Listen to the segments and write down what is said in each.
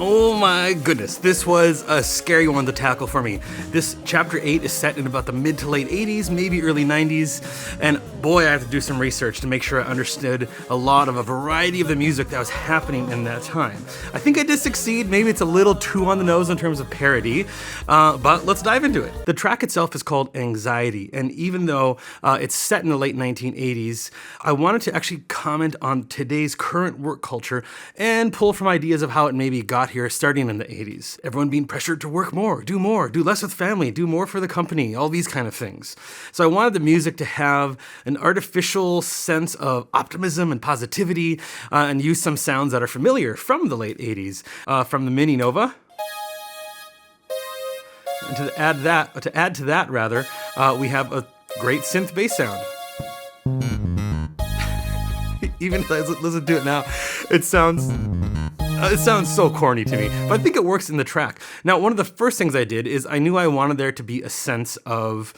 Oh my goodness, this was a scary one to tackle for me. This chapter 8 is set in about the mid to late 80s, maybe early 90s, and boy, I have to do some research to make sure I understood a lot of a variety of the music that was happening in that time. I think I did succeed. Maybe it's a little too on the nose in terms of parody, but let's dive into it. The track itself is called Anxiety, and even though it's set in the late 1980s, I wanted to actually comment on today's current work culture and pull from ideas of how it maybe got here starting in the 80s. Everyone being pressured to work more, do less with family, do more for the company, all these kind of things. So I wanted the music to have an artificial sense of optimism and positivity and use some sounds that are familiar from the late 80s, from the Mini Nova. And to add to that, we have a great synth bass sound. Even listen to it now, it sounds so corny to me, but I think it works in the track. Now, one of the first things I did is I knew I wanted there to be a sense of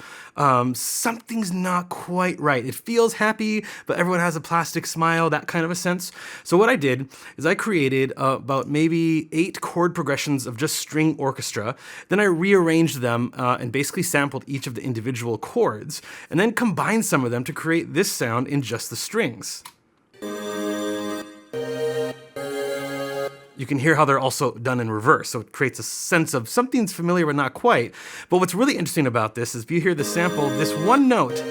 something's not quite right. It feels happy, but everyone has a plastic smile, that kind of a sense. So what I did is I created about maybe 8 chord progressions of just string orchestra. Then I rearranged them and basically sampled each of the individual chords, and then combined some of them to create this sound in just the strings. You can hear how they're also done in reverse, so it creates a sense of something's familiar but not quite. But what's really interesting about this is if you hear the sample, this one note,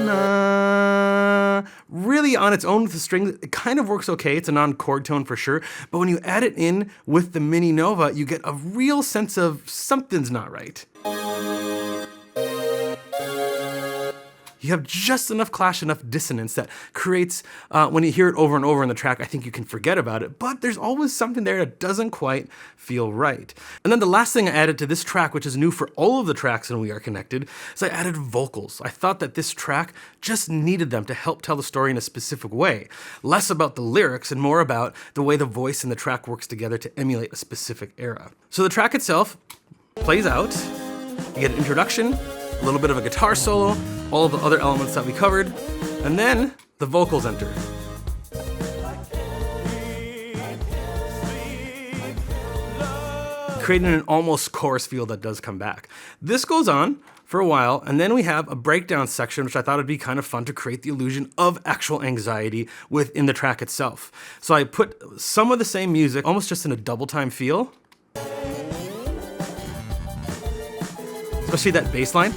na, really on its own with the strings, it kind of works okay. It's a non-chord tone for sure, but when you add it in with the Mini Nova, you get a real sense of something's not right. You have just enough clash, enough dissonance that creates, when you hear it over and over in the track, I think you can forget about it, but there's always something there that doesn't quite feel right. And then the last thing I added to this track, which is new for all of the tracks in We Are Connected, is I added vocals. I thought that this track just needed them to help tell the story in a specific way. Less about the lyrics and more about the way the voice and the track works together to emulate a specific era. So the track itself plays out, you get an introduction, a little bit of a guitar solo, all of the other elements that we covered, and then the vocals enter. Creating an almost chorus feel that does come back. This goes on for a while, and then we have a breakdown section, which I thought would be kind of fun to create the illusion of actual anxiety within the track itself. So I put some of the same music, almost just in a double time feel. Especially that bass line.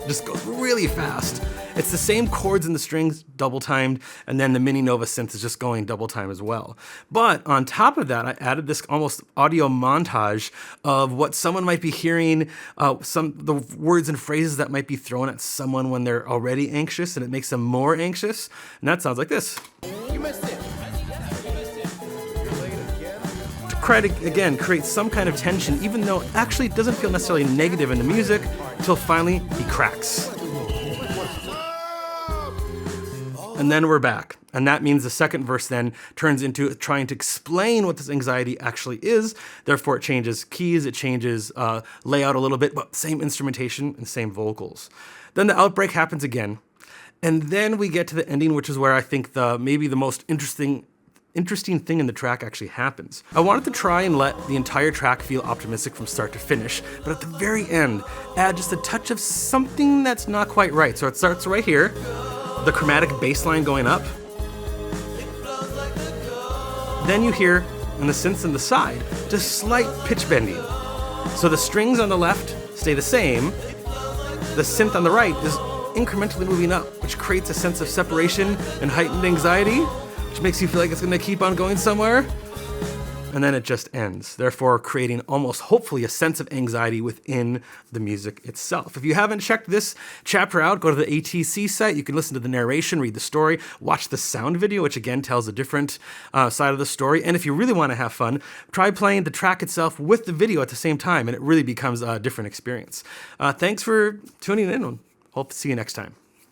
Just goes really fast. It's the same chords in the strings, double timed, and then the Mini Nova synth is just going double time as well. But on top of that, I added this almost audio montage of what someone might be hearing, the words and phrases that might be thrown at someone when they're already anxious, and it makes them more anxious. And that sounds like this. You missed it. Try to, again, create some kind of tension, even though actually it doesn't feel necessarily negative in the music, until finally he cracks. And then we're back. And that means the second verse then turns into trying to explain what this anxiety actually is. Therefore, it changes keys, it changes layout a little bit, but same instrumentation and same vocals. Then the outbreak happens again. And then we get to the ending, which is where I think maybe the most interesting thing in the track actually happens. I wanted to try and let the entire track feel optimistic from start to finish, but at the very end, add just a touch of something that's not quite right. So it starts right here, the chromatic bass line going up. Then you hear, in the synths on the side, just slight pitch bending. So the strings on the left stay the same, the synth on the right is incrementally moving up, which creates a sense of separation and heightened anxiety, which makes you feel like it's going to keep on going somewhere, and then it just ends, therefore creating almost hopefully a sense of anxiety within the music itself. If you haven't checked this chapter out, go to the ATC site. You can listen to the narration, read the story, watch the sound video, which again tells a different side of the story. And if you really want to have fun, try playing the track itself with the video at the same time, and it really becomes a different experience. Thanks for tuning in, and hope to see you next time.